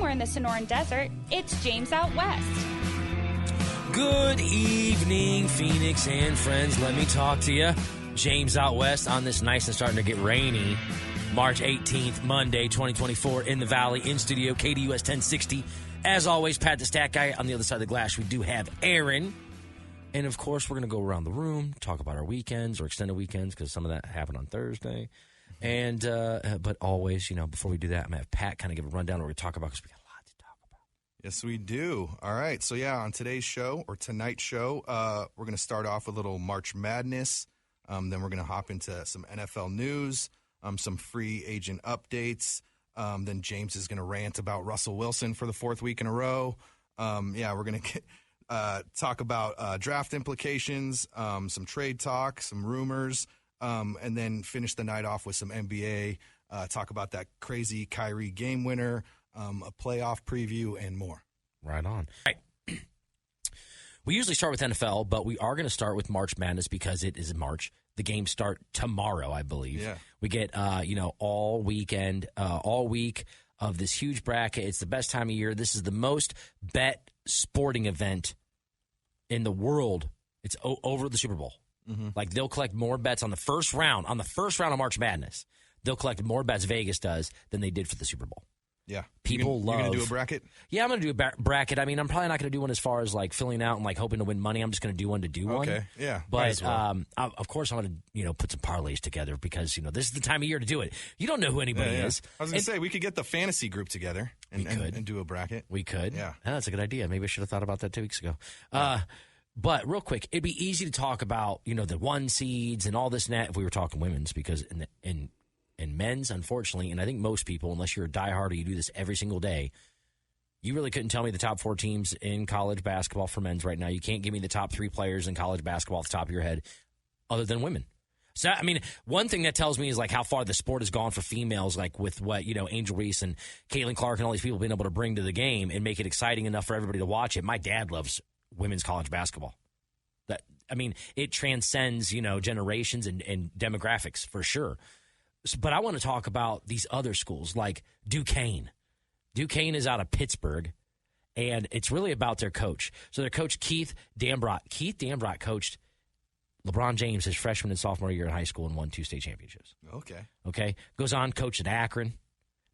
somewhere in the Sonoran Desert, it's James Out West. Good evening, Phoenix and friends. Let me talk to you. James Out West on this nice and starting to get rainy March 18th, Monday, 2024 in the Valley, in studio, KDUS 1060. As always, Pat the Stat Guy. On the other side of the glass, we do have Aaron. And, of course, we're going to go around the room, talk about our weekends or extended weekends because some of that happened on Thursday. And but always, before we do that, I'm going to have Pat kind of give a rundown of what we're going to talk about because we got a lot to talk about. Yes, we do. All right. So, on today's show or tonight's show, we're going to start off with a little March Madness. Then we're going to hop into some NFL news, some free agent updates. Then James is going to rant about Russell Wilson for the fourth week in a row. We're going to talk about draft implications, some trade talk, some rumors, and then finish the night off with some NBA, talk about that crazy Kyrie game winner, a playoff preview, and more. Right on. All right. We usually start with NFL, but we are going to start with March Madness because it is in March. The games start tomorrow, I believe. Yeah. We get, all weekend, all week of this huge bracket. It's the best time of year. This is the most bet sporting event in the world. It's over the Super Bowl. Mm-hmm. Like, they'll collect more bets on the first round of March Madness. They'll collect more bets, Vegas does, than they did for the Super Bowl. Yeah. People love. You're going to do a bracket? Yeah, I'm going to do a bracket. I mean, I'm probably not going to do one as far as like filling out and like hoping to win money. I'm just going to do one to do one. Okay, yeah. But of course, I'm going to put some parlays together because this is the time of year to do it. You don't know who anybody is. I was going to say we could get the fantasy group together and do a bracket. We could. Yeah, that's a good idea. Maybe I should have thought about that 2 weeks ago. But real quick, it'd be easy to talk about the one seeds and all this and that if we were talking women's because in men's, unfortunately, and I think most people, unless you're a diehard or you do this every single day, you really couldn't tell me the top 4 teams in college basketball for men's right now. You can't give me the top 3 players in college basketball off the top of your head other than women. So, I mean, one thing that tells me is like how far the sport has gone for females, like with what, Angel Reese and Caitlin Clark and all these people being able to bring to the game and make it exciting enough for everybody to watch it. My dad loves women's college basketball. It transcends, generations and demographics for sure. But I want to talk about these other schools like Duquesne. Duquesne is out of Pittsburgh, and it's really about their coach. So their coach, Keith Dambrot. Keith Dambrot coached LeBron James his freshman and sophomore year in high school and won 2 state championships. Okay. Goes on, coached at Akron.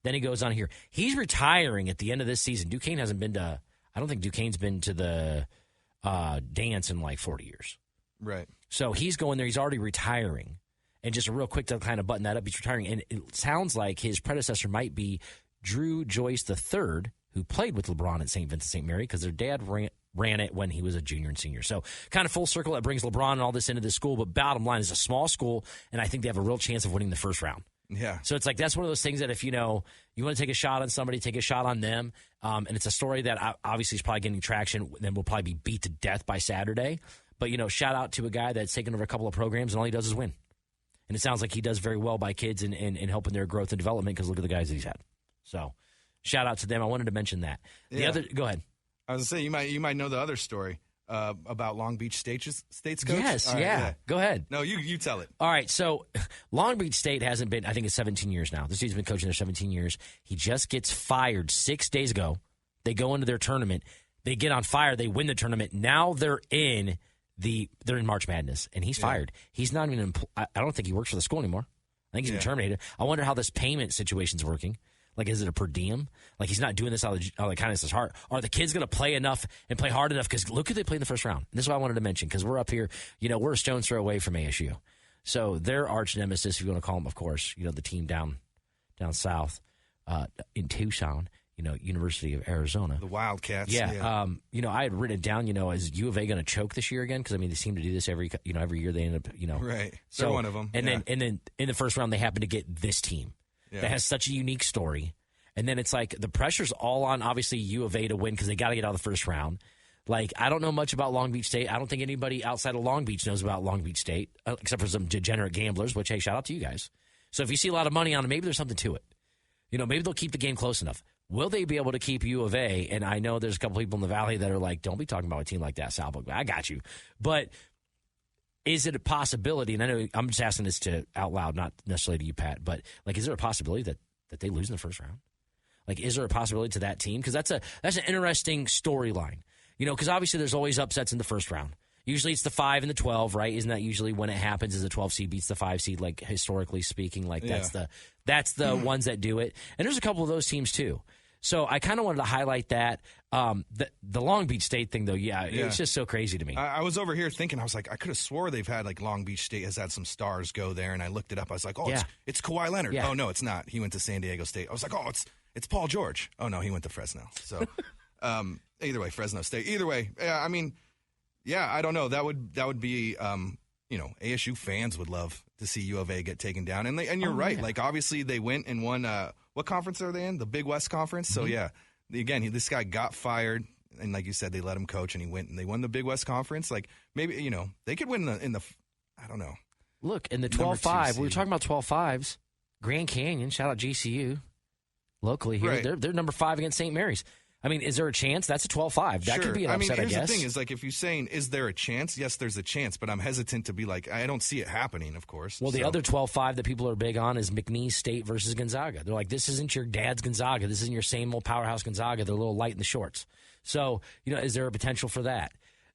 Then he goes on here. He's retiring at the end of this season. Duquesne hasn't been to – I don't think Duquesne's been to the dance in like 40 years. Right. So he's going there. He's already retiring. And just real quick to kind of button that up, he's retiring. And it sounds like his predecessor might be Drew Joyce III, who played with LeBron at St. Vincent St. Mary because their dad ran it when he was a junior and senior. So kind of full circle, that brings LeBron and all this into the school. But bottom line, it's a small school, and I think they have a real chance of winning the first round. Yeah. So it's like that's one of those things that if you want to take a shot on somebody, take a shot on them. And it's a story that obviously is probably getting traction. Then will probably be beat to death by Saturday. But, shout out to a guy that's taken over a couple of programs, and all he does is win. And it sounds like he does very well by kids and helping their growth and development because look at the guys that he's had. So, shout out to them. I wanted to mention that. Go ahead. I was going to say, you might know the other story about Long Beach State's coach. Yes, right, yeah. Go ahead. No, you tell it. All right, so Long Beach State hasn't been, I think it's 17 years now. This dude's been coaching there 17 years. He just gets fired 6 days ago. They go into their tournament. They get on fire. They win the tournament. Now they're in March Madness, and he's fired. He's not even. I don't think he works for the school anymore. I think he's been terminated. I wonder how this payment situation's working. Like, is it a per diem? Like, he's not doing this out of the kindness of his heart. Are the kids going to play enough and play hard enough? Because look who they played in the first round. And this is what I wanted to mention because we're up here. We're a stone's throw away from ASU. So their arch nemesis, if you want to call them, of course, the team down south in Tucson. University of Arizona. The Wildcats. Yeah. I had written it down, is U of A going to choke this year again? Because, they seem to do this every year. They end up, Right. So, they're one of them. And then in the first round, they happen to get this team that has such a unique story. And then it's like the pressure's all on, obviously, U of A to win because they got to get out of the first round. Like, I don't know much about Long Beach State. I don't think anybody outside of Long Beach knows about Long Beach State, except for some degenerate gamblers, which, hey, shout out to you guys. So if you see a lot of money on it, maybe there's something to it. Maybe they'll keep the game close enough. Will they be able to keep U of A? And I know there's a couple people in the Valley that are like, don't be talking about a team like that, Sal. I got you. But is it a possibility, and I know I'm just asking this out loud, not necessarily to you, Pat, but, like, is there a possibility that they lose in the first round? Like, is there a possibility to that team? Because that's an interesting storyline. Because obviously there's always upsets in the first round. Usually it's the 5 and the 12, right? Isn't that usually when it happens? Is the 12 seed beats the 5 seed? Like, historically speaking, like that's the ones that do it. And there's a couple of those teams too. So I kind of wanted to highlight that. The Long Beach State thing, though, it's just so crazy to me. I was over here thinking, I was like, I could have swore they've had, like, Long Beach State has had some stars go there, and I looked it up. I was like, it's Kawhi Leonard. Yeah. Oh, no, it's not. He went to San Diego State. I was like, it's Paul George. Oh, no, he went to Fresno. So, either way, Fresno State. Either way, I mean, I don't know. That would be, ASU fans would love to see U of A get taken down. And you're right. Yeah. Like, obviously, they went and won. What conference are they in? The Big West Conference. So, again, this guy got fired. And like you said, they let him coach, and he went and they won the Big West Conference. Like, maybe, they could win in the I don't know. Look, in the 12-5, we were talking about 12-5s. Grand Canyon, shout out GCU, locally here. Right. They're number 5 against St. Mary's. I mean, is there a chance? That's a 12-5. That could be an upset, I guess. Here's the thing is, like, if you're saying, is there a chance? Yes, there's a chance, but I'm hesitant to be like, I don't see it happening, of course. Well, the other 12-5 that people are big on is McNeese State versus Gonzaga. They're like, this isn't your dad's Gonzaga. This isn't your same old powerhouse Gonzaga. They're a little light in the shorts. So, is there a potential for that?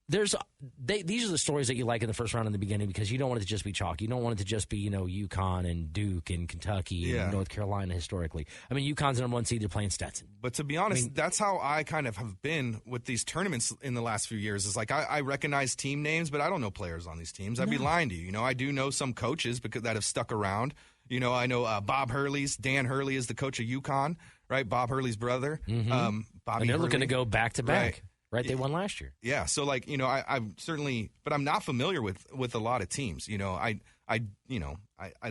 These are the stories that you like in the first round in the beginning because you don't want it to just be chalk. You don't want it to just be, UConn and Duke and Kentucky and North Carolina historically. I mean, UConn's the number 1 seed. They're playing Stetson. But to be honest, that's how I kind of have been with these tournaments in the last few years. Is like I recognize team names, but I don't know players on these teams. I'd be lying to you. I do know some coaches that have stuck around. I know Bob Hurley's. Dan Hurley is the coach of UConn, right? Bob Hurley's brother. Mm-hmm. Bobby and they're Hurley. Looking to go back-to-back. Right, they won last year. Yeah, so like I'm certainly, but I'm not familiar with a lot of teams. I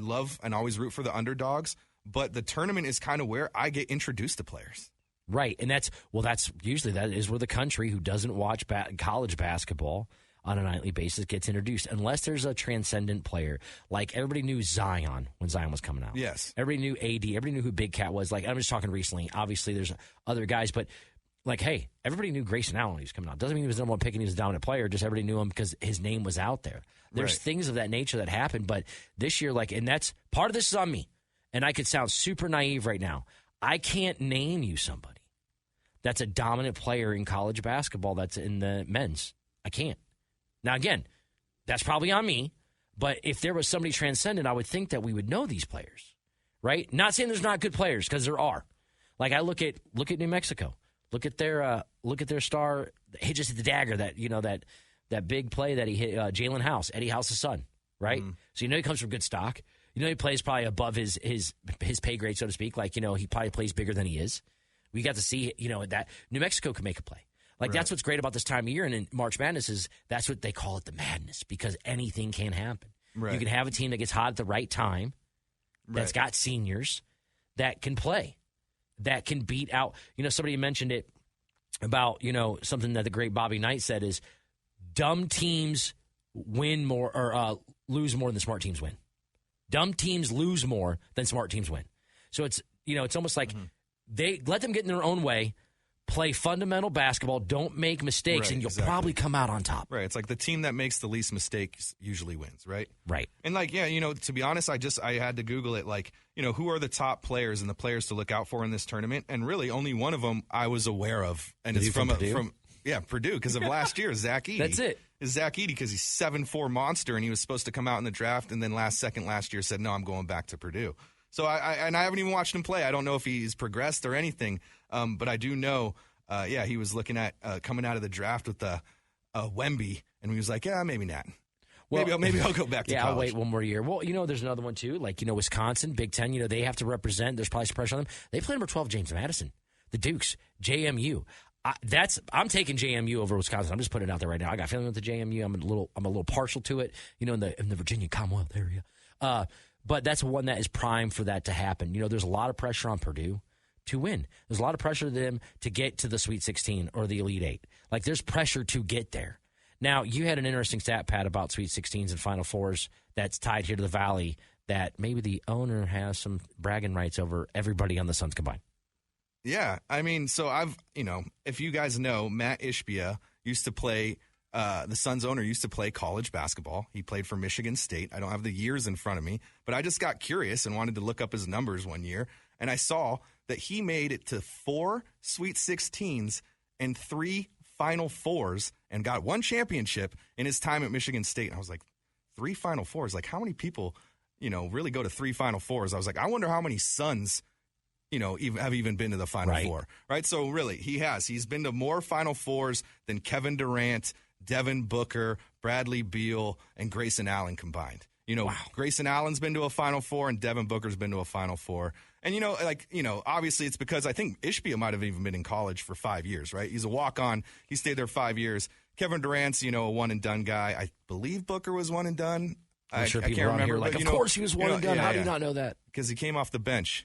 love and always root for the underdogs, but the tournament is kind of where I get introduced to players. Right, and that's usually that is where the country who doesn't watch college basketball on a nightly basis gets introduced, unless there's a transcendent player. Like everybody knew Zion when Zion was coming out. Yes, everybody knew AD. Everybody knew who Big Cat was. Like I'm just talking recently. Obviously, there's other guys, but. Like, hey, everybody knew Grayson Allen when he was coming out. Doesn't mean he was the number 1 pick and he was a dominant player. Just everybody knew him because his name was out there. There's things of that nature that happened. But this year, and that's part of this is on me. And I could sound super naive right now. I can't name you somebody that's a dominant player in college basketball that's in the men's. I can't. Now, again, that's probably on me. But if there was somebody transcendent, I would think that we would know these players, right? Not saying there's not good players because there are. Like I look at New Mexico. Look at their star. He just hit the dagger that big play that he hit Jalen House, Eddie House's son, right? Mm. So he comes from good stock. He plays probably above his pay grade, so to speak. Like he probably plays bigger than he is. We got to see that New Mexico can make a play. Like that's what's great about this time of year, and in March Madness is that's what they call it, the madness, because anything can happen. Right. You can have a team that gets hot at the right time, that's got seniors that can play. That can beat out, somebody mentioned it about, something that the great Bobby Knight said is dumb teams win more or lose more than smart teams win. Dumb teams lose more than smart teams win. So it's, it's almost like they let them get in their own way, play fundamental basketball, don't make mistakes, and you'll probably come out on top. Right. It's like the team that makes the least mistakes usually wins, right? Right. And to be honest, I had to Google it, who are the top players and the players to look out for in this tournament? And really only one of them I was aware of. And it's from Purdue because of last year, Zach Edey. That's it. It's Zach Edey because he's 7'4" monster, and he was supposed to come out in the draft, and then last year said, no, I'm going back to Purdue. So I haven't even watched him play. I don't know if he's progressed or anything, but I do know, he was looking at coming out of the draft with the Wemby, and he was like, yeah, maybe not. Well, maybe I'll go back to college. I'll wait one more year. Well, there's another one too. Like, Wisconsin, Big Ten, they have to represent. There's probably some pressure on them. They play number 12, James Madison. The Dukes, JMU. I'm taking JMU over Wisconsin. I'm just putting it out there right now. I got a feeling with the JMU. I'm a little partial to it, in the Virginia Commonwealth area. But that's one that is primed for that to happen. There's a lot of pressure on Purdue to win. There's a lot of pressure to them to get to the Sweet 16 or the Elite Eight. Like, there's pressure to get there. Now, you had an interesting stat, Pat, about Sweet 16s and Final Fours that's tied here to the Valley that maybe the owner has some bragging rights over everybody on the Suns combined. Yeah. I mean, so if you guys know, Matt Ishbia used to play the Suns owner used to play college basketball. He played for Michigan State. I don't have the years in front of me, but I just got curious and wanted to look up his numbers one year. And I saw that he made it to 4 Sweet 16s and 3 Final Fours and got 1 championship in his time at Michigan State. And I was like, 3 Final Fours? Like, how many people, really go to 3 Final Fours? I was like, I wonder how many Suns, have even been to the Final Four, right? So really, he has. He's been to more Final Fours than Kevin Durant, Devin Booker, Bradley Beal, and Grayson Allen combined. Wow. Grayson Allen's been to a Final Four, and Devin Booker's been to a Final Four. And, obviously it's because I think Ishbia might have even been in college for 5 years, right? He's a walk-on. He stayed there 5 years. Kevin Durant's, a one-and-done guy. I believe Booker was one and done. I'm sure people around here like, of course he was one and done. How do you not know that? Because he came off the bench.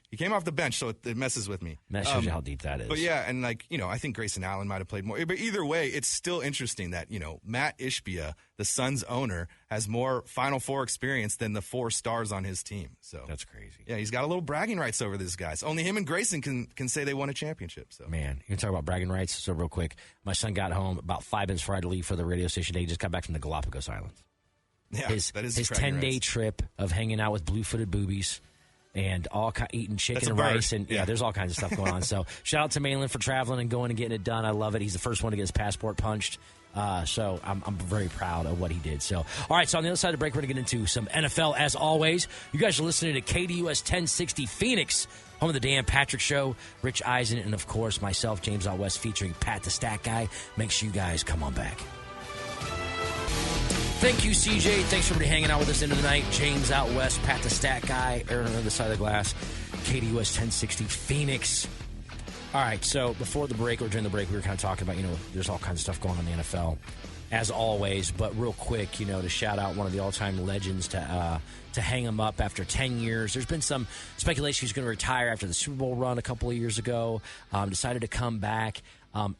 So it messes with me. That shows you how deep that is. But yeah, and I think Grayson Allen might have played more. But either way, it's still interesting that, Matt Ishbia, the Suns owner, has more Final Four experience than the 4 stars on his team. So that's crazy. Yeah, he's got a little bragging rights over these guys. Only him and Grayson can say they won a championship. So man, you can talk about bragging rights. So real quick, my son got home about 5 minutes before I had to leave for the radio station day. He just got back from the Galapagos Islands. Yeah, his 10-day trip of hanging out with blue-footed boobies and eating chicken and rice. And there's all kinds of stuff going on. So shout out to Malin for traveling and going and getting it done. I love it. He's the first one to get his passport punched. So I'm very proud of what he did. So, all right, so on the other side of the break, we're going to get into some NFL as always. You guys are listening to KDUS 1060 Phoenix, home of the Dan Patrick Show. Rich Eisen and, of course, myself, James Out West, featuring Pat the Stat Guy. Make sure you guys come on back. Thank you, CJ. Thanks for everybody hanging out with us into the night. James Out West, Pat the Stat Guy, Aaron on the other side of the glass, KDUS 1060 Phoenix. All right, so before the break or during the break, we were kind of talking about, there's all kinds of stuff going on in the NFL, as always. But real quick, to shout out one of the all-time legends to hang him up after 10 years. There's been some speculation he's going to retire after the Super Bowl run a couple of years ago. Decided to come back.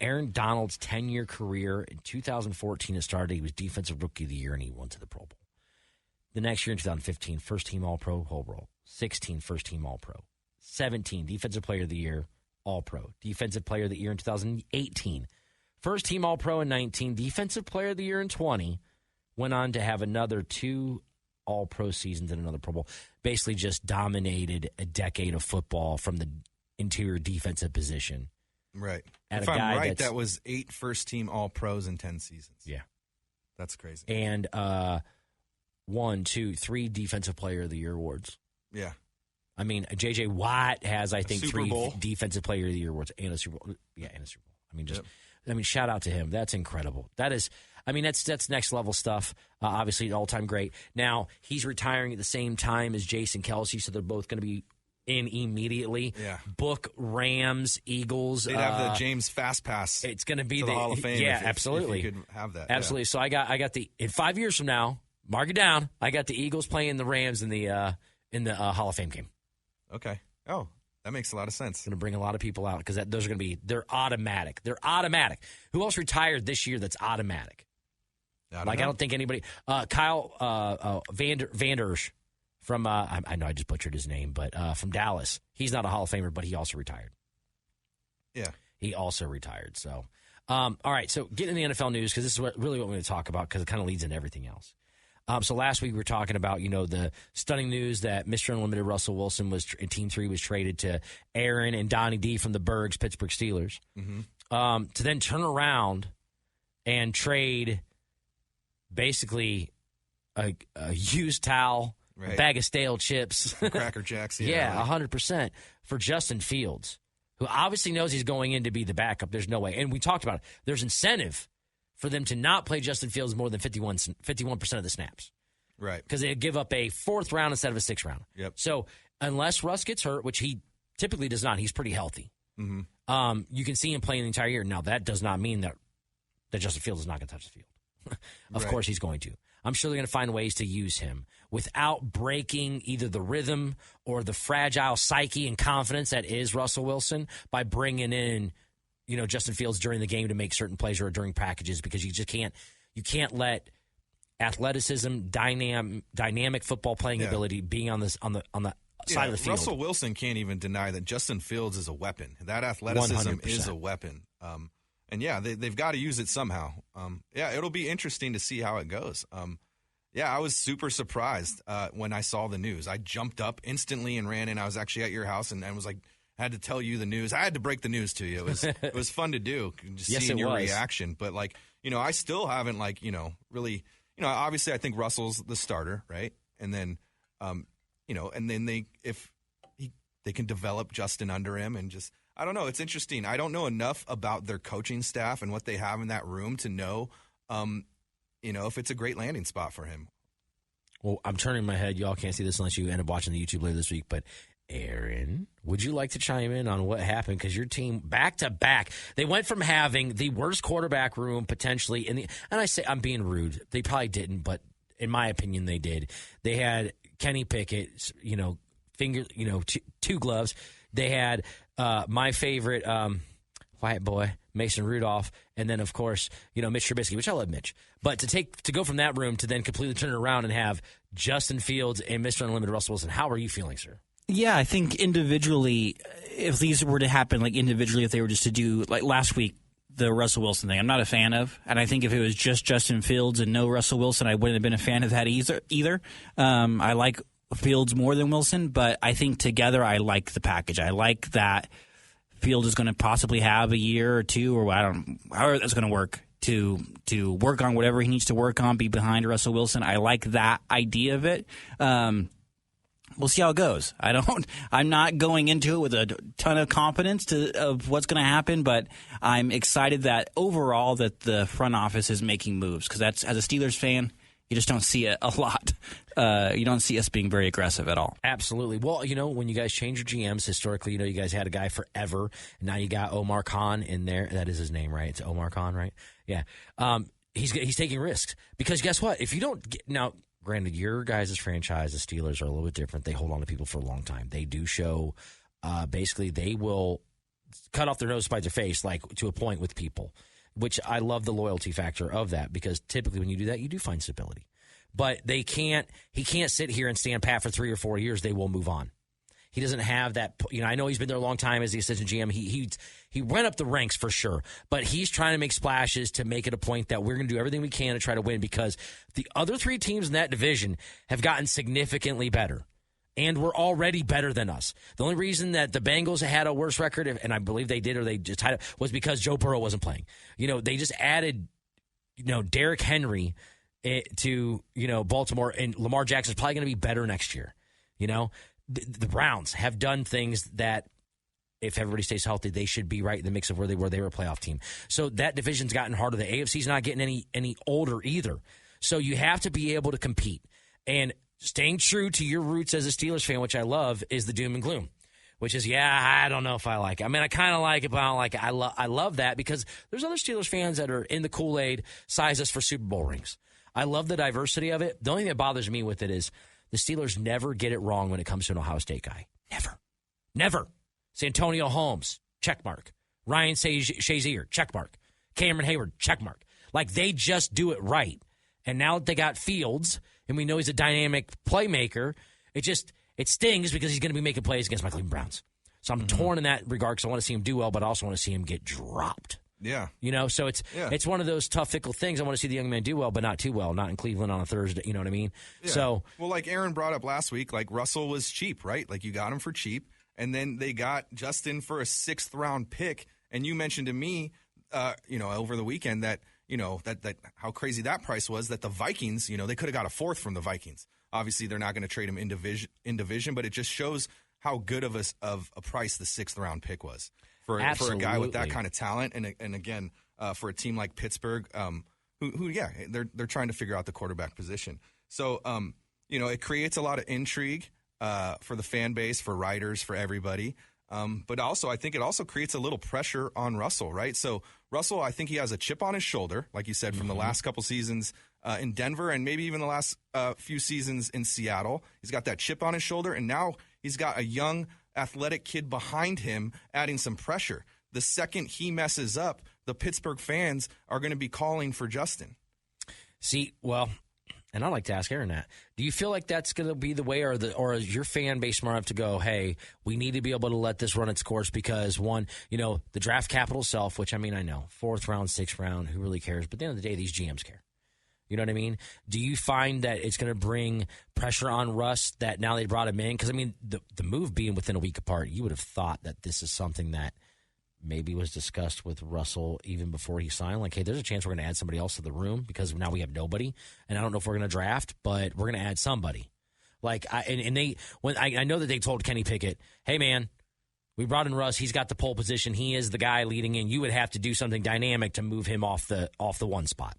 Aaron Donald's 10-year career in 2014 it started. He was Defensive Rookie of the Year, and he went to the Pro Bowl. The next year in 2015, first-team All-Pro, whole roll. 16, first-team All-Pro. 17, Defensive Player of the Year, All-Pro. Defensive Player of the Year in 2018. First-team All-Pro in 19. Defensive Player of the Year in 20. Went on to have another 2 All-Pro seasons and another Pro Bowl. Basically just dominated a decade of football from the interior defensive position. Right. If I'm right, that was 8 first-team All-Pros in 10 seasons. Yeah. That's crazy. And 1, 2, 3 Defensive Player of the Year awards. Yeah. I mean, J.J. Watt has, I think, 3 Bowl. Defensive Player of the Year awards and a Super Bowl. Yeah, and a Super Bowl. I mean, shout out to him. That's incredible. That's next level stuff. Obviously, all-time great. Now, he's retiring at the same time as Jason Kelce, so they're both going to be in immediately. Yeah. Book Rams, Eagles. They'd have the James Fast Pass. It's going to be the Hall of Fame. Yeah, absolutely. If you could have that. Absolutely. Yeah. So I got in 5 years from now, mark it down, I got the Eagles playing the Rams in the Hall of Fame game. Okay. Oh, that makes a lot of sense. Going to bring a lot of people out because those are going to be, they're automatic. They're automatic. Who else retired this year that's automatic? I don't think anybody. Kyle Vanders from, I know I just butchered his name, but from Dallas. He's not a Hall of Famer, but he also retired. Yeah. He also retired. So, all right. So getting in the NFL news, because this is really what we're going to talk about, because it kind of leads into everything else. So last week we were talking about, the stunning news that Mr. Unlimited Russell Wilson in Team 3 was traded to Aaron and Donnie D from the Bergs, Pittsburgh Steelers, to then turn around and trade basically a used towel, a bag of stale chips, Cracker Jacks. Yeah, 100% for Justin Fields, who obviously knows he's going in to be the backup. There's no way. And we talked about it. There's incentive for them to not play Justin Fields more than 51% of the snaps. Right. Because they give up a 4th round instead of a 6th round. Yep. So unless Russ gets hurt, which he typically does not, he's pretty healthy. Mm-hmm. You can see him playing the entire year. Now, that does not mean that Justin Fields is not going to touch the field. Of course he's going to. I'm sure they're going to find ways to use him without breaking either the rhythm or the fragile psyche and confidence that is Russell Wilson by bringing in Justin Fields during the game to make certain plays or during packages, because you just can't let athleticism, dynamic football playing ability being on the side of the field. Russell Wilson can't even deny that Justin Fields is a weapon. That athleticism 100%. is a weapon. And they've got to use it somehow. It'll be interesting to see how it goes. I was super surprised when I saw the news. I jumped up instantly and ran in. I was actually at your house and was like, had to tell you the news. I had to break the news to you. It was fun to do, just Yes, seeing it your was. reaction. But I still haven't really, obviously I think Russell's the starter, right? And then, and then they can develop Justin under him and just, I don't know. It's interesting. I don't know enough about their coaching staff and what they have in that room to know, if it's a great landing spot for him. Well, I'm turning my head. Y'all can't see this unless you end up watching the YouTube later this week. But Aaron, would you like to chime in on what happened? Because your team, back to back, they went from having the worst quarterback room potentially and I say I'm being rude. They probably didn't, but in my opinion, they did. They had Kenny Pickett, two gloves. They had my favorite white boy, Mason Rudolph, and then of course, Mitch Trubisky, which I love Mitch. But to go from that room to then completely turn it around and have Justin Fields and Mr. Unlimited Russell Wilson, how are you feeling, sir? Yeah, I think individually, if these were to happen individually, if they were just to do last week, the Russell Wilson thing, I'm not a fan of. And I think if it was just Justin Fields and no Russell Wilson, I wouldn't have been a fan of that either. I like Fields more than Wilson, but I think together I like the package. I like that Fields is going to possibly have a year or two, or however that's going to work, to work on whatever he needs to work on, be behind Russell Wilson. I like that idea of it. We'll see how it goes. I'm not going into it with a ton of confidence of what's going to happen, but I'm excited that overall that the front office is making moves, because that's, as a Steelers fan, you just don't see it a lot. You don't see us being very aggressive at all. Absolutely. Well, when you guys change your GMs, historically, you guys had a guy forever, and now you got Omar Khan in there. That is his name, right? It's Omar Khan, right? Yeah. He's taking risks, because guess what? If you don't now, granted, your guys' franchise, the Steelers, are a little bit different. They hold on to people for a long time. They do show, basically, they will cut off their nose, spite their face, to a point with people, which I love the loyalty factor of that, because typically when you do that, you do find stability. But he can't sit here and stand pat for 3 or 4 years. They will move on. He doesn't have that. I know he's been there a long time as the assistant GM. He went up the ranks for sure, but he's trying to make splashes to make it a point that we're going to do everything we can to try to win, because the other 3 teams in that division have gotten significantly better, and were already better than us. The only reason that the Bengals had a worse record, and I believe they did, or they just tied it, was because Joe Burrow wasn't playing. They just added, Derrick Henry to Baltimore, and Lamar Jackson's probably going to be better next year. The Browns have done things that, if everybody stays healthy, they should be right in the mix of where they were. They were a playoff team. So that division's gotten harder. The AFC's not getting any older either. So you have to be able to compete. And staying true to your roots as a Steelers fan, which I love, is the doom and gloom, which is, I don't know if I like it. I mean, I kind of like it, but I don't like it. I love that, because there's other Steelers fans that are in the Kool-Aid, size us for Super Bowl rings. I love the diversity of it. The only thing that bothers me with it is the Steelers never get it wrong when it comes to an Ohio State guy. Never. Santonio Holmes, check mark. Ryan Shazier, check mark. Cameron Hayward, check mark. They just do it right. And now that they got Fields, and we know he's a dynamic playmaker, it stings, because he's going to be making plays against my Cleveland Browns. So I'm torn in that regard, because I want to see him do well, but I also want to see him get dropped. Yeah. So it's one of those tough, fickle things. I want to see the young man do well, but not too well, not in Cleveland on a Thursday. You know what I mean? Yeah. So, well, like Aaron brought up last week, Russell was cheap, right? You got him for cheap, and then they got Justin for a 6th-round pick. And you mentioned to me, over the weekend that how crazy that price was, that the Vikings, they could have got a 4th from the Vikings. Obviously, they're not going to trade him in division, but it just shows how good of a price the 6th-round pick was. For a guy with that kind of talent, and again, for a team like Pittsburgh, they're trying to figure out the quarterback position. So, it creates a lot of intrigue for the fan base, for writers, for everybody. But also, I think it also creates a little pressure on Russell, right? So, Russell, I think he has a chip on his shoulder, like you said, from the last couple seasons in Denver, and maybe even the last few seasons in Seattle. He's got that chip on his shoulder, and now he's got a young, athletic kid behind him adding some pressure. The second he messes up, the Pittsburgh fans are going to be calling for Justin. See, well, and I'd like to ask Aaron that. Do you feel like that's going to be the way, or is your fan base smart enough to go, hey, we need to be able to let this run its course, because the draft capital itself, which I know, 4th round, 6th round, who really cares? But at the end of the day, these GMs care. You know what I mean? Do you find that it's going to bring pressure on Russ that now they brought him in? Because, I mean, the move being within a week apart, you would have thought that this is something that maybe was discussed with Russell even before he signed. Like, hey, there's a chance we're going to add somebody else to the room because now we have nobody. And I don't know if we're going to draft, but we're going to add somebody. Like, I know that they told Kenny Pickett, hey, man, we brought in Russ. He's got the pole position. He is the guy leading in. You would have to do something dynamic to move him off the one spot.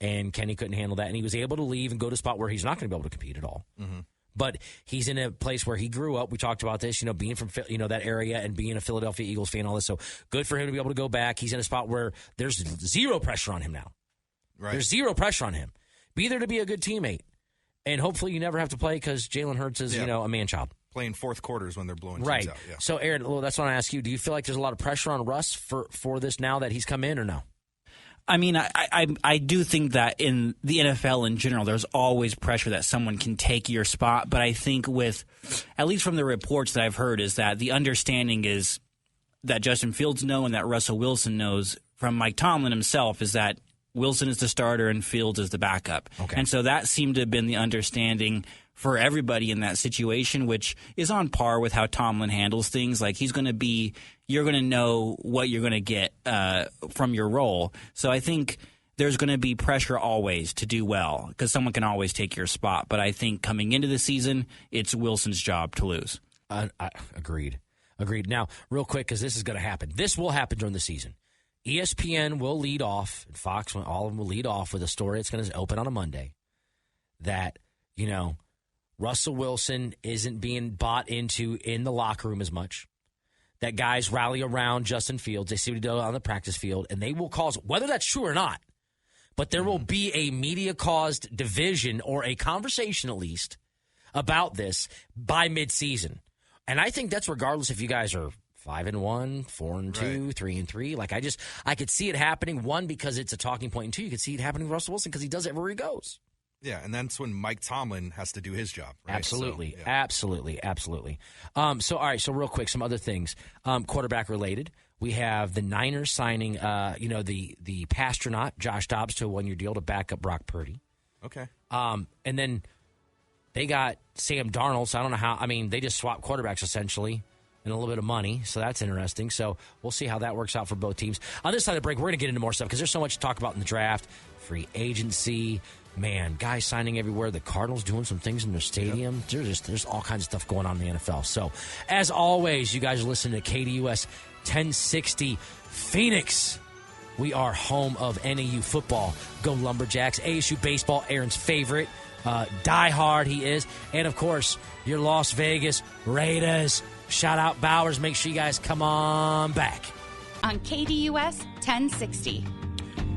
And Kenny couldn't handle that, and he was able to leave and go to a spot where he's not going to be able to compete at all. Mm-hmm. But he's in a place where he grew up. We talked about this, being from that area and being a Philadelphia Eagles fan, all this. So good for him to be able to go back. He's in a spot where there's zero pressure on him now. Right. There's zero pressure on him. Be there to be a good teammate, and hopefully you never have to play because Jalen Hurts is a man child. Playing fourth quarters when they're blowing right. teams out. Yeah. So Aaron, that's what I ask you. Do you feel like there's a lot of pressure on Russ for this now that he's come in, or no? I mean, I do think that in the NFL in general, there's always pressure that someone can take your spot. But I think at least from the reports that I've heard, is that the understanding is that Justin Fields knows and that Russell Wilson knows from Mike Tomlin himself is that Wilson is the starter and Fields is the backup. Okay. And so that seemed to have been the understanding for everybody in that situation, which is on par with how Tomlin handles things. Like, you're going to know what you're going to get from your role. So I think there's going to be pressure always to do well because someone can always take your spot. But I think coming into the season, it's Wilson's job to lose. Agreed. Now, real quick, because this is going to happen. This will happen during the season. ESPN will lead off, and Fox, all of them will lead off with a story that's going to open on a Monday that, Russell Wilson isn't being bought into in the locker room as much. That guys rally around Justin Fields. They see what he does on the practice field, and they will cause, whether that's true or not, but there will be a media-caused division or a conversation at least about this by midseason. And I think that's regardless if you guys are 5-1, 4-2, right. 3-3. Like, I could see it happening. One, because it's a talking point, and two, you could see it happening with Russell Wilson because he does it everywhere he goes. Yeah, and that's when Mike Tomlin has to do his job. Right? Absolutely, so, yeah. absolutely. So all right, so real quick, some other things, quarterback related. We have the Niners signing, the Pastronaut, Josh Dobbs, to a 1-year deal to back up Brock Purdy. Okay. And then they got Sam Darnold. So I don't know how. I mean, they just swapped quarterbacks essentially. And a little bit of money, so that's interesting. So we'll see how that works out for both teams. On this side of the break, we're going to get into more stuff because there's so much to talk about in the draft, free agency, man, guys signing everywhere. The Cardinals doing some things in their stadium. Yep. There's all kinds of stuff going on in the NFL. So, as always, you guys are listening to KDUS 1060 Phoenix. We are home of NAU football. Go Lumberjacks. ASU baseball, Aaron's favorite. Die hard he is. And, of course, your Las Vegas Raiders. Shout out Bowers. Make sure you guys come on back. On KDUS 1060.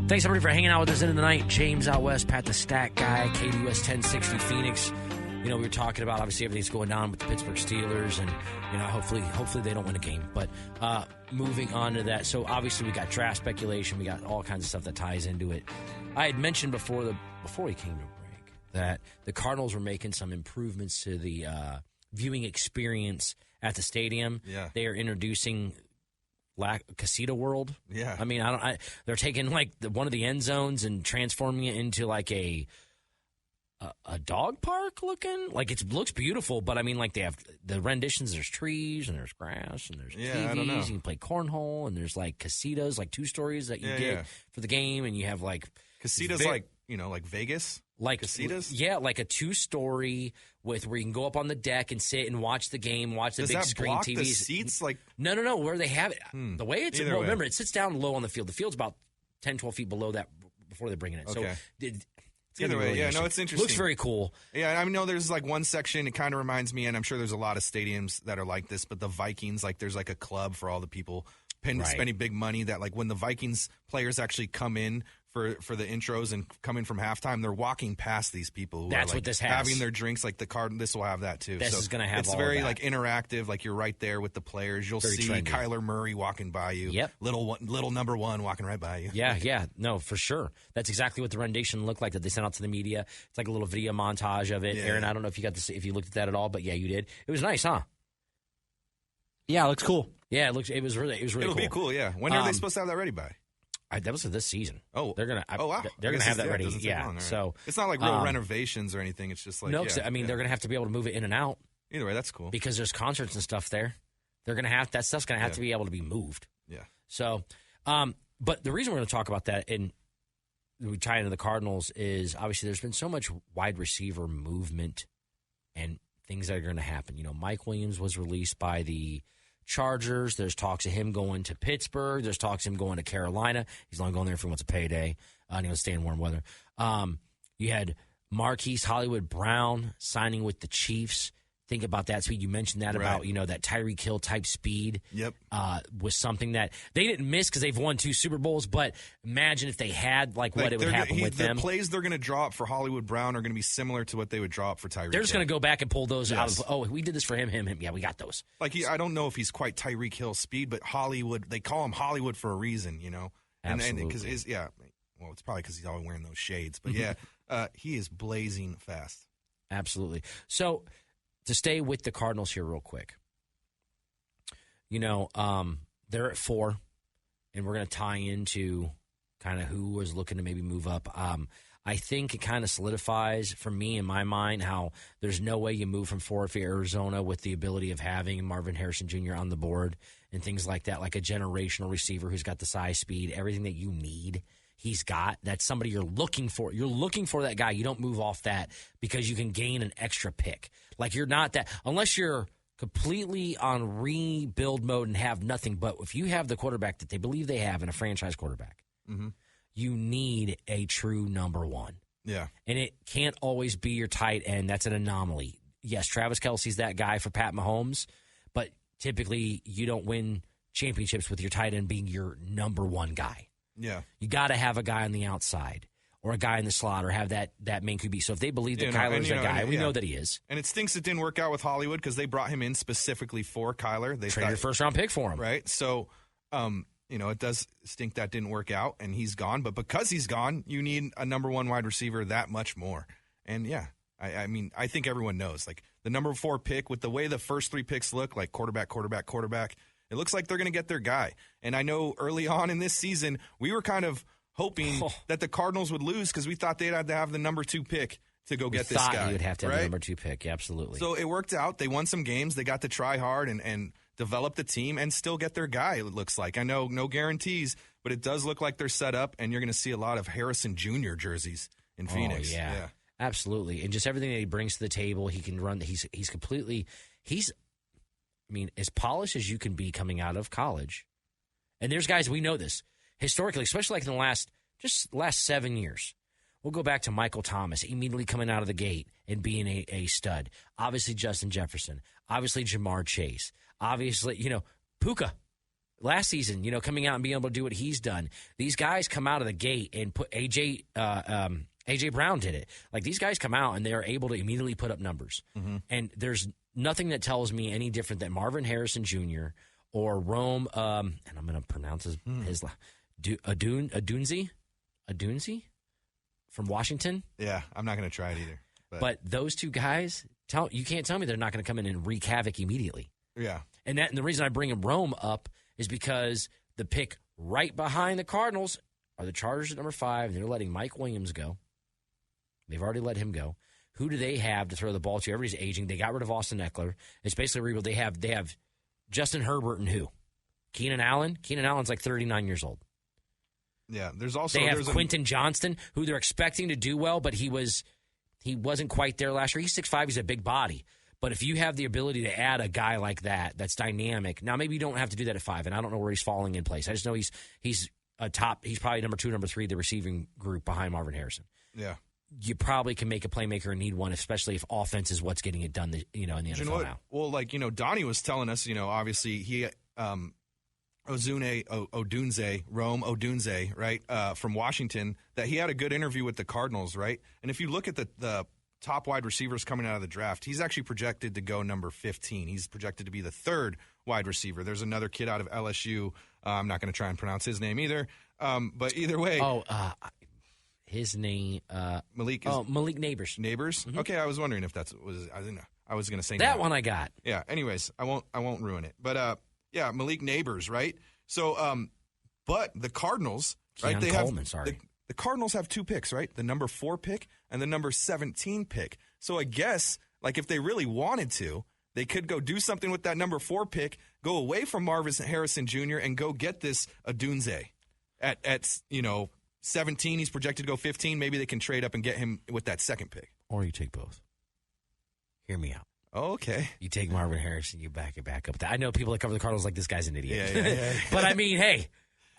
Thanks, everybody, for hanging out with us into the night. James out west, Pat the Stat Guy, KDUS 1060 Phoenix. We were talking about, obviously, everything's going down with the Pittsburgh Steelers, and, hopefully they don't win a game. But moving on to that, so obviously we got draft speculation. We got all kinds of stuff that ties into it. I had mentioned before we came to break that the Cardinals were making some improvements to the viewing experience at the stadium. Yeah. They are introducing Casita World. Yeah. I mean, they're taking one of the end zones and transforming it into like a dog park looking. Like, it looks beautiful, but I mean, like, they have the renditions. There's trees and there's grass and there's TVs. I don't know. You can play cornhole and there's like casitas, like 2 stories that you get for the game, and you have like casitas, like Vegas. Like casitas? Yeah, like a 2-story where you can go up on the deck and sit and watch the game, watch the Does big that screen block TVs. The seats? Like, no, where they have it. The way it's remember, it sits down low on the field. The field's about 10, 12 feet below that before they bring it in. Okay. So it's either way, really it's interesting. Looks very cool. Yeah, I know there's like one section. It kind of reminds me, and I'm sure there's a lot of stadiums that are like this. But the Vikings, like, there's like a club for all the people spending big money. That, like, when the Vikings players actually come in for the intros and come in from halftime, they're walking past these people who That's are, like, what this has. having their drinks. Like, the card, this will have that too. This is going to have it's all very of that. like interactive. Like, you're right there with the players. You'll Very see trendy. Kyler Murray walking by you. Yep. Little number 1 walking right by you. Yeah, no, for sure. That's exactly what the rendition looked like that they sent out to the media. It's like a little video montage of it. Yeah. Aaron, I don't know if you got to see, if you looked at that at all, but yeah, you did. It was nice, huh? Yeah, it looks cool. Yeah, it was really It'll cool. be cool. Yeah. When are they supposed to have that ready by? That was for this season. Oh, they're gonna. wow. They're gonna have that ready. It Yeah. long, right. So it's not like real renovations or anything. It's just like no. I mean, they're gonna have to be able to move it in and out. Either way, that's cool because there's concerts and stuff there. They're gonna have that stuff's gonna have to be able to be moved. Yeah. So, but the reason we're gonna talk about that and we tie into the Cardinals is obviously there's been so much wide receiver movement and things that are going to happen. You know, Mike Williams was released by the Chargers. There's talks of him going to Pittsburgh. There's talks of him going to Carolina. He's only going there if he wants a payday. And he wants to stay in warm weather. You had Marquise Hollywood Brown signing with the Chiefs. Think about that speed. You mentioned that about, you know, that Tyreek Hill type speed. Yep. Was something that they didn't miss because they've won 2 Super Bowls. But imagine if they had, what it would happen with them. The plays they're going to draw up for Hollywood Brown are going to be similar to what they would draw up for Tyreek Hill. They're just going to go back and pull those out. We did this for him. Yeah, we got those. I don't know if he's quite Tyreek Hill speed, but Hollywood, they call him Hollywood for a reason, you know? Absolutely. And because well, it's probably because he's always wearing those shades. But he is blazing fast. Absolutely. So, to stay with the Cardinals here real quick, you know, they're at 4, and we're going to tie into kind of who was looking to maybe move up. I think it kind of solidifies for me in my mind how there's no way you move from 4 for Arizona with the ability of having Marvin Harrison Jr. on the board and things like that, like a generational receiver who's got the size, speed, everything that you need. He's got. That's somebody you're looking for. You're looking for that guy. You don't move off that because you can gain an extra pick. Like you're not that unless you're completely on rebuild mode and have nothing. But if you have the quarterback that they believe they have in a franchise quarterback, you need a true number 1. Yeah. And it can't always be your tight end. That's an anomaly. Yes, Travis Kelce's that guy for Pat Mahomes, but typically you don't win championships with your tight end being your number 1 guy. Yeah. You got to have a guy on the outside or a guy in the slot or have that main QB. So if they believe that Kyler's that guy, we know that he is. And it stinks it didn't work out with Hollywood because they brought him in specifically for Kyler. They traded a first-round pick for him. Right. So, it does stink that didn't work out and he's gone. But because he's gone, you need a number 1 wide receiver that much more. And, I mean, I think everyone knows. Like, the number 4 pick, with the way the first 3 picks look, like quarterback, it looks like they're going to get their guy. And I know early on in this season, we were kind of hoping that the Cardinals would lose because we thought they'd have to have the number 2 pick to go get this guy. We thought you would have to have the number 2 pick, absolutely. So it worked out. They won some games. They got to try hard and develop the team and still get their guy, it looks like. I know no guarantees, but it does look like they're set up, and you're going to see a lot of Harrison Jr. jerseys in Phoenix. Oh, yeah. Absolutely. And just everything that he brings to the table, he can run. He's as polished as you can be coming out of college. And there's guys, we know this, historically, especially like in the last 7 years. We'll go back to Michael Thomas, immediately coming out of the gate and being a stud. Obviously, Justin Jefferson. Obviously, Jamar Chase. Obviously, Puka. Last season, coming out and being able to do what he's done. These guys come out of the gate and put A.J. Brown did it. Like, these guys come out and they are able to immediately put up numbers. Mm-hmm. And there's nothing that tells me any different than Marvin Harrison Jr. or Rome, and I'm going to pronounce his Adunzi from Washington. Yeah, I'm not going to try it either. But those 2 guys, you can't tell me they're not going to come in and wreak havoc immediately. Yeah. And the reason I bring Rome up is because the pick right behind the Cardinals are the Chargers at number 5. They're letting Mike Williams go. They've already let him go. Who do they have to throw the ball to? Everybody's aging. They got rid of Austin Eckler. It's basically a rebuild. They have Justin Herbert and who? Keenan Allen. Keenan Allen's like 39 years old. Yeah, there's also they have Quentin Johnston, who they're expecting to do well, but he wasn't quite there last year. He's 6'5", he's a big body. But if you have the ability to add a guy like that's dynamic, now maybe you don't have to do that at 5, and I don't know where he's falling in place. I just know he's a top. He's probably number 2, number 3, the receiving group behind Marvin Harrison. Yeah. You probably can make a playmaker and need one, especially if offense is what's getting it done, in the NFL now. Well, Donnie was telling us, obviously he, Rome Odunze, right, from Washington, that he had a good interview with the Cardinals, right? And if you look at the top wide receivers coming out of the draft, he's actually projected to go number 15. He's projected to be the 3rd wide receiver. There's another kid out of LSU. I'm not going to try and pronounce his name either. But either way. His name, Malik Neighbors. Neighbors? Mm-hmm. Okay, I was wondering if I didn't know. I was going to say that one I got. Yeah. Anyways, I won't ruin it. But Malik Neighbors, right? So, but the Cardinals right? Keon Coleman, sorry. The Cardinals have 2 picks, right? The number 4 pick and the number 17 pick. So I guess, like, if they really wanted to, they could go do something with that number 4 pick, go away from Marvin Harrison Jr. and go get this Odunze at 17. He's projected to go 15. Maybe they can trade up and get him with that 2nd pick. Or you take both. Hear me out. Oh, okay. You take Marvin Harrison, you back it back up. I know people that cover the Cardinals like this guy's an idiot. Yeah. But I mean, hey,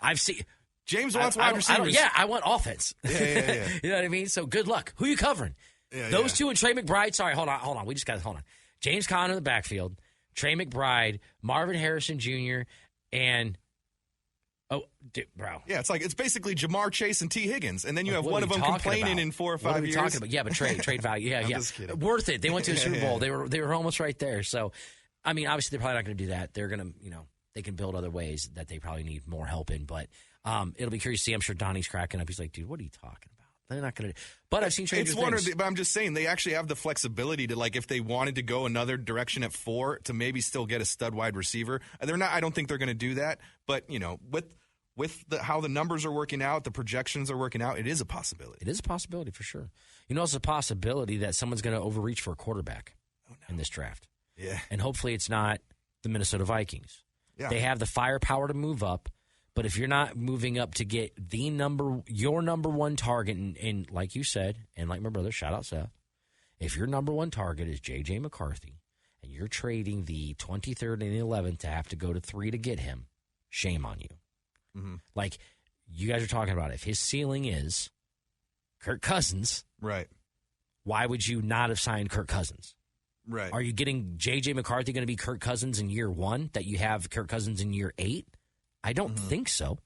I've seen James wants wide receivers. I want offense. Yeah. You know what I mean? So good luck. Who you covering? Those two and Trey McBride. Sorry, hold on. We just got to hold on. James Conner in the backfield, Trey McBride, Marvin Harrison Jr., and bro. Yeah, it's basically Jamar Chase and T. Higgins, and then you have one of them complaining in 4 or 5 years. Talking about? Yeah, but trade value. Yeah, just kidding. Worth it. They went to a Super Bowl. They were almost right there. So, I mean, obviously they're probably not going to do that. They're going to, they can build other ways that they probably need more help in. But it'll be curious to see. I'm sure Donnie's cracking up. He's like, dude, what are you talking about? They're not going to. But I've seen stranger things. But I'm just saying they actually have the flexibility to, like, if they wanted to go another direction at 4 to maybe still get a stud wide receiver. They're not. I don't think they're going to do that. But with how the numbers are working out, the projections are working out, it is a possibility. It is a possibility for sure. It's a possibility that someone's going to overreach for a quarterback in this draft. Yeah. And hopefully it's not the Minnesota Vikings. Yeah. They have the firepower to move up, but if you're not moving up to get your number one target, and like you said, and like my brother, shout out Seth, if your number one target is J.J. McCarthy and you're trading the 23rd and the 11th to have to go to 3 to get him, shame on you. Mm-hmm. Like you guys are talking about, if his ceiling is Kirk Cousins, right? Why would you not have signed Kirk Cousins? Right. Are you getting J.J. McCarthy going to be Kirk Cousins in year 1 that you have Kirk Cousins in year 8? I don't think so.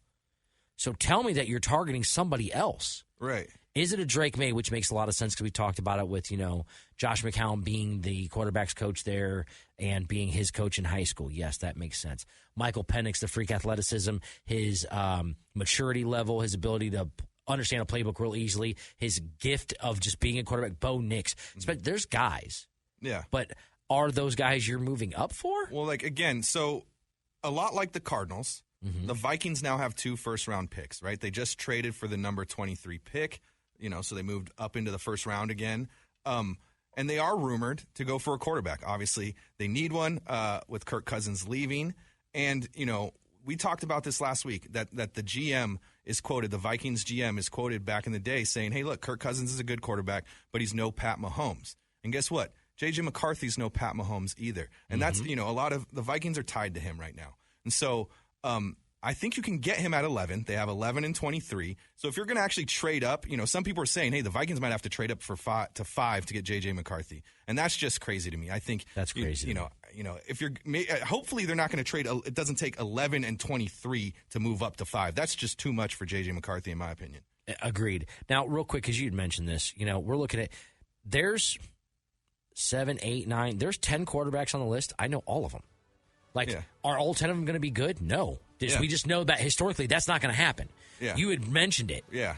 So tell me that you're targeting somebody else. Right. Is it a Drake May, which makes a lot of sense because we talked about it with, Josh McCown being the quarterback's coach there and being his coach in high school. Yes, that makes sense. Michael Penix, the freak athleticism, his maturity level, his ability to understand a playbook real easily, his gift of just being a quarterback. Bo Nix. There's guys. Yeah. But are those guys you're moving up for? Well, again, so a lot like the Cardinals, the Vikings now have 2 first-round picks, right? They just traded for the number 23 pick, so they moved up into the first round again. And they are rumored to go for a quarterback. Obviously, they need one with Kirk Cousins leaving. And, we talked about this last week, that the GM is quoted, the Vikings GM is quoted back in the day saying, hey, look, Kirk Cousins is a good quarterback, but he's no Pat Mahomes. And guess what? J.J. McCarthy's no Pat Mahomes either. And that's, a lot of the Vikings are tied to him right now. And so I think you can get him at 11. They have 11 and 23. So if you're going to actually trade up, some people are saying, hey, the Vikings might have to trade up for 5 to get J.J. McCarthy. And that's just crazy to me. I think that's crazy. If you're hopefully they're not going to trade. It doesn't take 11 and 23 to move up to 5. That's just too much for J.J. McCarthy, in my opinion. Agreed. Now, real quick, because you'd mentioned this, we're looking at there's 7, 8, 9. There's 10 quarterbacks on the list. I know all of them. Are all 10 of them going to be good? No. We just know that historically that's not going to happen. Yeah. You had mentioned it. Yeah.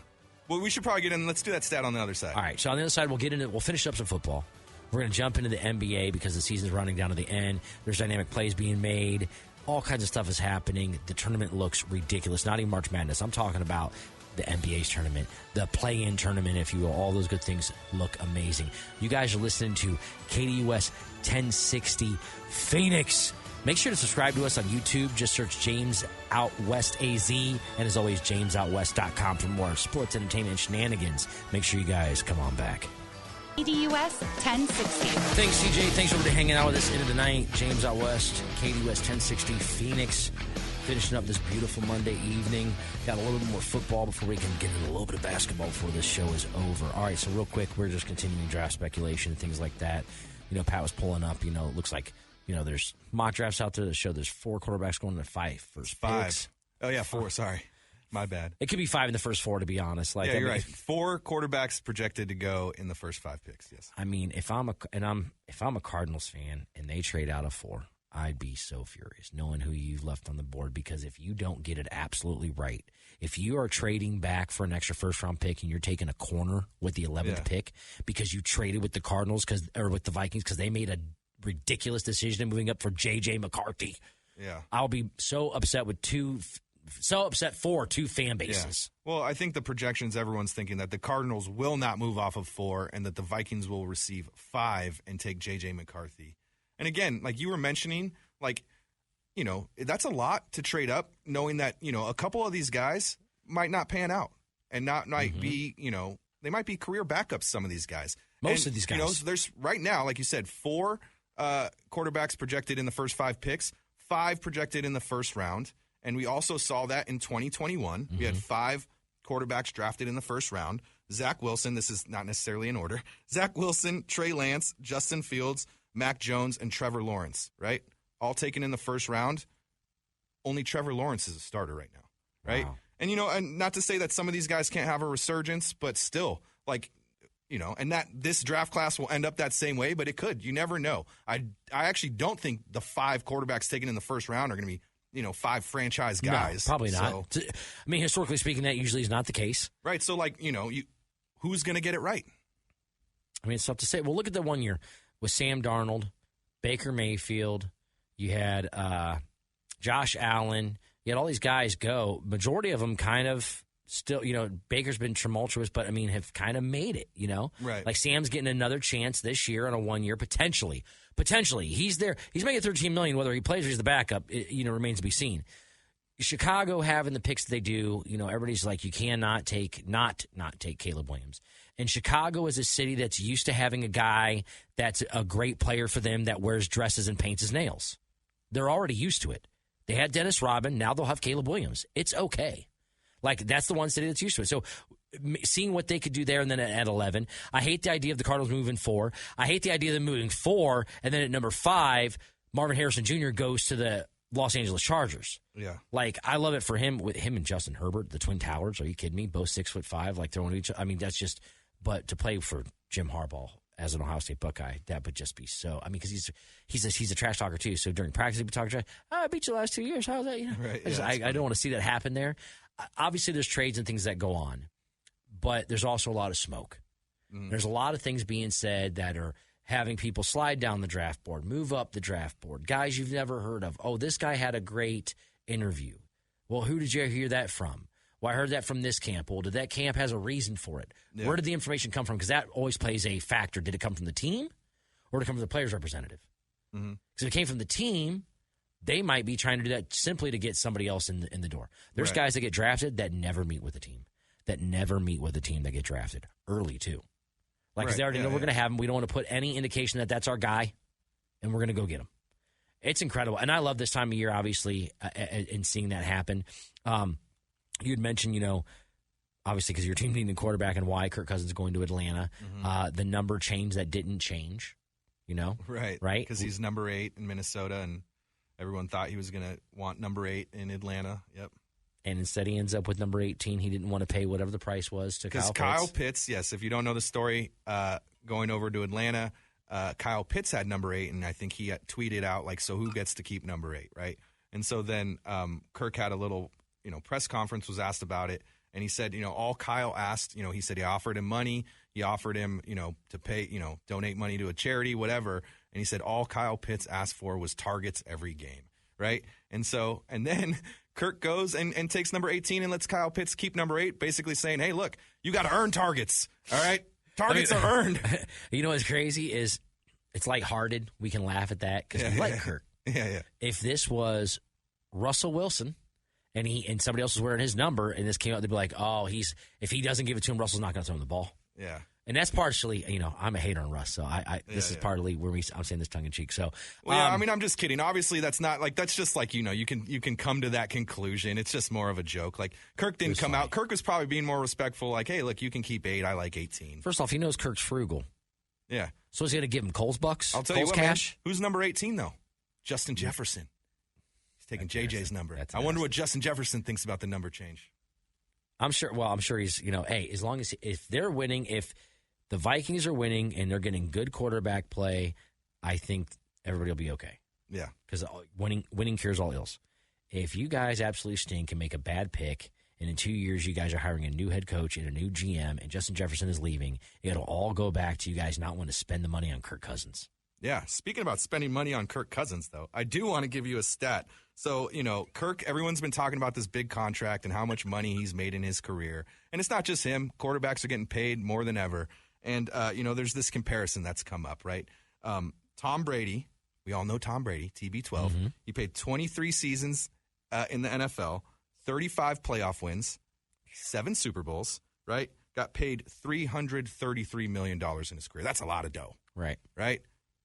Well, we should probably get in. Let's do that stat on the other side. All right. So on the other side, we'll finish up some football. We're going to jump into the NBA because the season's running down to the end. There's dynamic plays being made. All kinds of stuff is happening. The tournament looks ridiculous. Not even March Madness. I'm talking about the NBA's tournament, the play-in tournament, if you will. All those good things look amazing. You guys are listening to KDUS 1060 Phoenix. Make sure to subscribe to us on YouTube. Just search James Out West AZ. And as always, JamesOutWest.com for more sports, entertainment, and shenanigans. Make sure you guys come on back. KDUS 1060. Thanks, CJ. Thanks for hanging out with us into the night. James Out West, KDUS 1060 Phoenix. Finishing up this beautiful Monday evening. Got a little bit more football before we can get into a little bit of basketball before this show is over. All right, so real quick, we're just continuing draft speculation and things like that. Pat was pulling up. It looks like there's mock drafts out there that show there's 4 quarterbacks going to 5 first 5. picks. Oh, yeah, 4. Sorry. My bad. It could be 5 in the first 4, to be honest. You're right. 4 quarterbacks projected to go in the first 5 picks, yes. I mean, if I'm a Cardinals fan and they trade out of 4, I'd be so furious knowing who you've left on the board, because if you don't get it absolutely right, if you are trading back for an extra first-round pick and you're taking a corner with the 11th pick because you traded with the Cardinals or with the Vikings because they made a ridiculous decision in moving up for J.J. McCarthy. Yeah. I'll be so upset with 2 so upset for two fan bases. Yeah. Well, I think the projections, everyone's thinking that the Cardinals will not move off of 4 and that the Vikings will receive 5 and take J.J. McCarthy. And again, like you were mentioning, like, you know, that's a lot to trade up knowing that, you know, a couple of these guys might not pan out and might be, you know, they might be career backups, some of these guys. Most of these guys. You know, so there's right now, like you said, 4 quarterbacks projected in the first 5 picks, 5 projected in the first round. And we also saw that in 2021. We had 5 quarterbacks drafted in the first round. Zach Wilson, this is not necessarily in order. Zach Wilson, Trey Lance, Justin Fields, Mac Jones, and Trevor Lawrence, right? All taken in the first round. Only Trevor Lawrence is a starter right now, right? Wow. And, you know, and not to say that some of these guys can't have a resurgence, but still, like, you know, and that this draft class will end up that same way, but it could. You never know. I actually don't think the 5 quarterbacks taken in the first round are going to be, you know, 5 franchise guys. No, probably not. So, I mean, historically speaking, that usually is not the case. right. So, like, you know, who's going to get it right? I mean, it's tough to say. Well, look at the one year with Sam Darnold, Baker Mayfield. You had Josh Allen. You had all these guys go. Majority of them kind of still, you know, Baker's been tumultuous, but, I mean, have kind of made it, you know? Right. Like Sam's getting another chance this year on a 1 year, potentially. Potentially. He's there. He's making $13 million. Whether he plays or he's the backup, you know, remains to be seen. Chicago having the picks that they do, you know, everybody's like, you cannot not take Caleb Williams. And Chicago is a city that's used to having a guy that's a great player for them that wears dresses and paints his nails. They're already used to it. They had Dennis Rodman. Now they'll have Caleb Williams. It's okay. Like, that's the one city that's used to it. So seeing what they could do there and then at 11. I hate the idea of the Cardinals moving 4. I hate the idea of them moving 4, and then at number 5, Marvin Harrison Jr. goes to the Los Angeles Chargers. Yeah. Like, I love it for him, with him and Justin Herbert, the Twin Towers. Are you kidding me? Both 6'5", like throwing each other. I mean, that's just, but to play for Jim Harbaugh as an Ohio State Buckeye, that would just be so. I mean, because he's a trash talker too. So during practice, he'd be talking trash. I beat you the last 2 years. How's that? You know, Right, I don't want to see that happen there. Obviously, there's trades and things that go on, but there's also a lot of smoke. There's a lot of things being said that are having people slide down the draft board, move up the draft board, guys you've never heard of. Oh, this guy had a great interview. Well, who did you hear that from? Well, I heard that from this camp. Well, did that camp has a reason for it? Yeah. Where did the information come from? Because that always plays a factor. Did it come from the team or did it come from the player's representative? Because if it came from the team, they might be trying to do that simply to get somebody else in the door. There's guys that get drafted that never meet with the team, that get drafted early too. Like, because they already know we're going to have him. We don't want to put any indication that that's our guy, and we're going to go get him. It's incredible. And I love this time of year, obviously, in seeing that happen. You had mentioned, you know, obviously because your team needing a quarterback and why Kirk Cousins is going to Atlanta. The number change that didn't change, you know? Right. Because he's number 8 in Minnesota, and everyone thought he was going to want number 8 in Atlanta. Yep. And instead he ends up with number 18. He didn't want to pay whatever the price was to Kyle Pitts. Because Kyle Pitts, yes, if you don't know the story, going over to Atlanta, Kyle Pitts had number 8, and I think he tweeted out, like, so who gets to keep number 8, right? And so then Kirk had a little, you know, press conference, was asked about it, and he said, you know, all Kyle asked, you know, he said he offered him money, he offered him, you know, to pay, you know, donate money to a charity, whatever, and he said all Kyle Pitts asked for was targets every game, right? And so, and then Kirk goes and takes number 18 and lets Kyle Pitts keep number 8, basically saying, hey, look, you got to earn targets, all right? Targets are earned. You know what's crazy is it's lighthearted. We can laugh at that because we like Kirk. Yeah. If this was Russell Wilson and somebody else was wearing his number and this came out, they'd be like, oh, if he doesn't give it to him, Russell's not going to throw him the ball. Yeah. And that's partially, you know, I'm a hater on Russ, so this is partly where I'm saying this tongue in cheek. So, well, yeah, I mean, I'm just kidding. Obviously, that's not like that's just like, you know, you can come to that conclusion. It's just more of a joke. Like Kirk didn't come out. Kirk was probably being more respectful. Like, hey, look, you can keep 8. I like 18. First off, he knows Kirk's frugal. Yeah. So he's going to give him Cole's bucks. I'll tell Cole's you what, cash. Man, who's number 18 though? Justin Jefferson. He's taking JJ's number. I wonder what Justin Jefferson thinks about the number change. I'm sure he's, you know, hey, as long as if they're winning, if the Vikings are winning and they're getting good quarterback play, I think everybody will be okay. Yeah. Because winning cures all ills. If you guys absolutely stink and make a bad pick, and in 2 years you guys are hiring a new head coach and a new GM, and Justin Jefferson is leaving, it'll all go back to you guys not wanting to spend the money on Kirk Cousins. Yeah, speaking about spending money on Kirk Cousins, though, I do want to give you a stat. So, Kirk, everyone's been talking about this big contract and how much money he's made in his career. And it's not just him. Quarterbacks are getting paid more than ever. And, there's this comparison that's come up, right? Tom Brady, we all know Tom Brady, TB12. Mm-hmm. He played 23 seasons in the NFL, 35 playoff wins, 7 Super Bowls, right? Got paid $333 million in his career. That's a lot of dough. Right.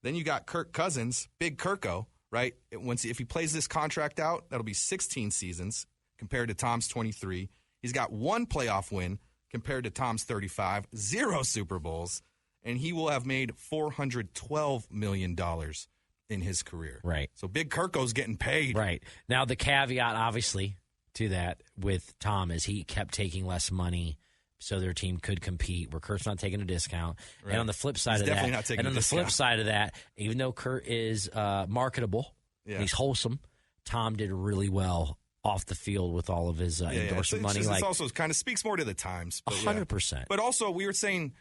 Then you got Kirk Cousins, Big Kirko, right? If he plays this contract out, that'll be 16 seasons compared to Tom's 23. He's got 1 playoff win compared to Tom's 35, 0 Super Bowls, and he will have made $412 million in his career. Right. So Big Kirko's getting paid. Right. Now, the caveat, obviously, to that with Tom is he kept taking less money so their team could compete, where Kurt's not taking a discount. Right. And on the flip side He's definitely not taking a discount. Flip side of that, even though Kurt is marketable, he's wholesome, Tom did really well off the field with all of his endorsement money. This also kind of speaks more to the times. 100%. But also, we were saying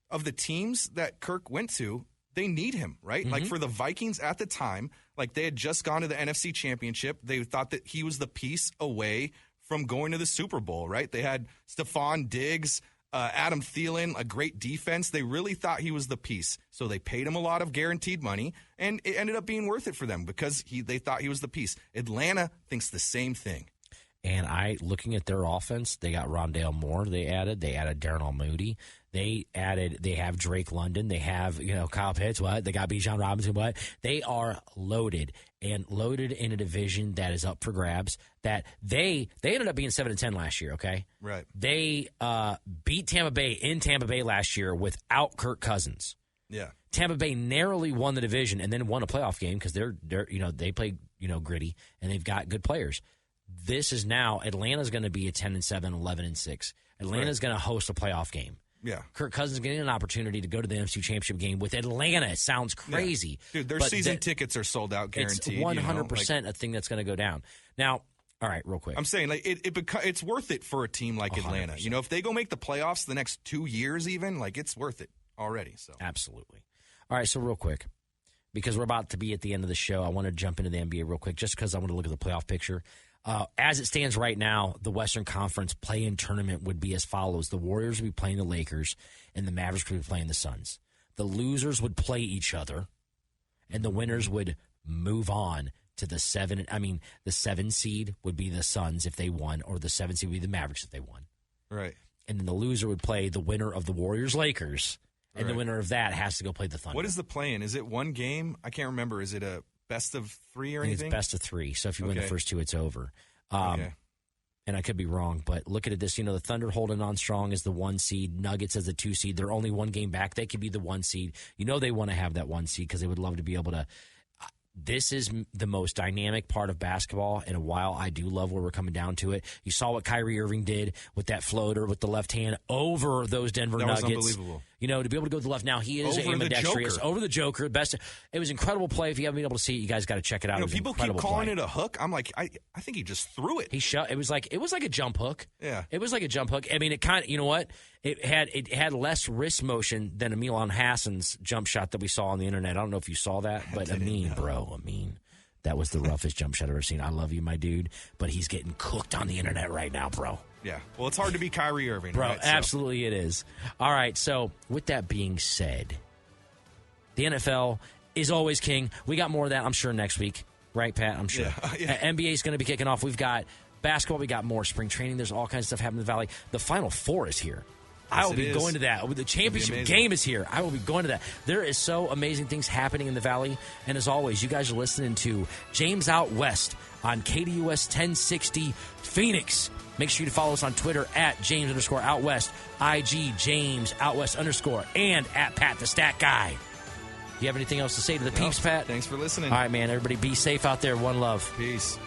of the teams that Kirk went to, they need him, right? Mm-hmm. Like for the Vikings at the time, like they had just gone to the NFC Championship. They thought that he was the piece away from going to the Super Bowl, right? They had Stephon Diggs, Adam Thielen, a great defense. They really thought he was the piece. So they paid him a lot of guaranteed money, and it ended up being worth it for them because they thought he was the piece. Atlanta thinks the same thing. And looking at their offense, they got Rondale Moore. They added Darnell Mooney. They have Drake London. They have, Kyle Pitts. What? They got Bijan Robinson. What? They are loaded in a division that is up for grabs. That they ended up being 7-10 last year. Okay. Right. They beat Tampa Bay in Tampa Bay last year without Kirk Cousins. Yeah. Tampa Bay narrowly won the division and then won a playoff game because they play gritty and they've got good players. This is now Atlanta's going to be a 10-7, 11-6. Atlanta's going to host a playoff game. Yeah. Kirk Cousins is getting an opportunity to go to the NFC Championship game with Atlanta. It sounds crazy. Yeah. Dude, their season tickets are sold out, guaranteed. It's 100% a thing that's going to go down. Now, all right, real quick. I'm saying it's worth it for a team like 100%. Atlanta. If they go make the playoffs the next 2 years even, it's worth it already. So Absolutely. All right, so real quick, because we're about to be at the end of the show, I want to jump into the NBA real quick just because I want to look at the playoff picture. As it stands right now, the Western Conference play-in tournament would be as follows. The Warriors would be playing the Lakers, and the Mavericks would be playing the Suns. The losers would play each other, and the winners would move on to the 7 seed would be the Suns if they won, or the 7 seed would be the Mavericks if they won. Right. And then the loser would play the winner of the Warriors-Lakers, and the winner of that has to go play the Thunder. What is the play-in? Is it one game? I can't remember. Is it a best of 3 or anything? It's best of 3. So if you win the first 2, it's over. Okay. And I could be wrong, but look at this. The Thunder holding on strong as the 1 seed. Nuggets as the 2 seed. They're only 1 game back. They could be the 1 seed. They want to have that 1 seed because they would love to be able to. This is the most dynamic part of basketball in a while. I do love where we're coming down to it. You saw what Kyrie Irving did with that floater with the left hand over those Denver Nuggets. That was unbelievable. To be able to go to the left. Now, he is ambidextrous. Over the Joker. Best. It was an incredible play. If you haven't been able to see it, you guys got to check it out. People keep calling it a hook. I'm like, I think he just threw it. It was like a jump hook. Yeah. It was like a jump hook. I mean, it kind of, you know what? It had less wrist motion than Milan Hassan's jump shot that we saw on the internet. I don't know if you saw that, but Amin. That was the roughest jump shot I've ever seen. I love you, my dude, but he's getting cooked on the internet right now, bro. Yeah. Well, it's hard to be Kyrie Irving. Bro, right? Absolutely it is. All right, so with that being said, the NFL is always king. We got more of that, I'm sure, next week. Right, Pat? I'm sure. Yeah. NBA is going to be kicking off. We've got basketball. We got more spring training. There's all kinds of stuff happening in the Valley. The Final Four is here. I will be going to that. The championship game is here. I will be going to that. There is so amazing things happening in the Valley. And as always, you guys are listening to James Out West on KDUS 1060 Phoenix. Make sure you follow us on Twitter at James_Out West, IG James Out West _, and at Pat the Stat Guy. You have anything else to say to the peeps, Pat? Thanks for listening. All right, man. Everybody be safe out there. One love. Peace.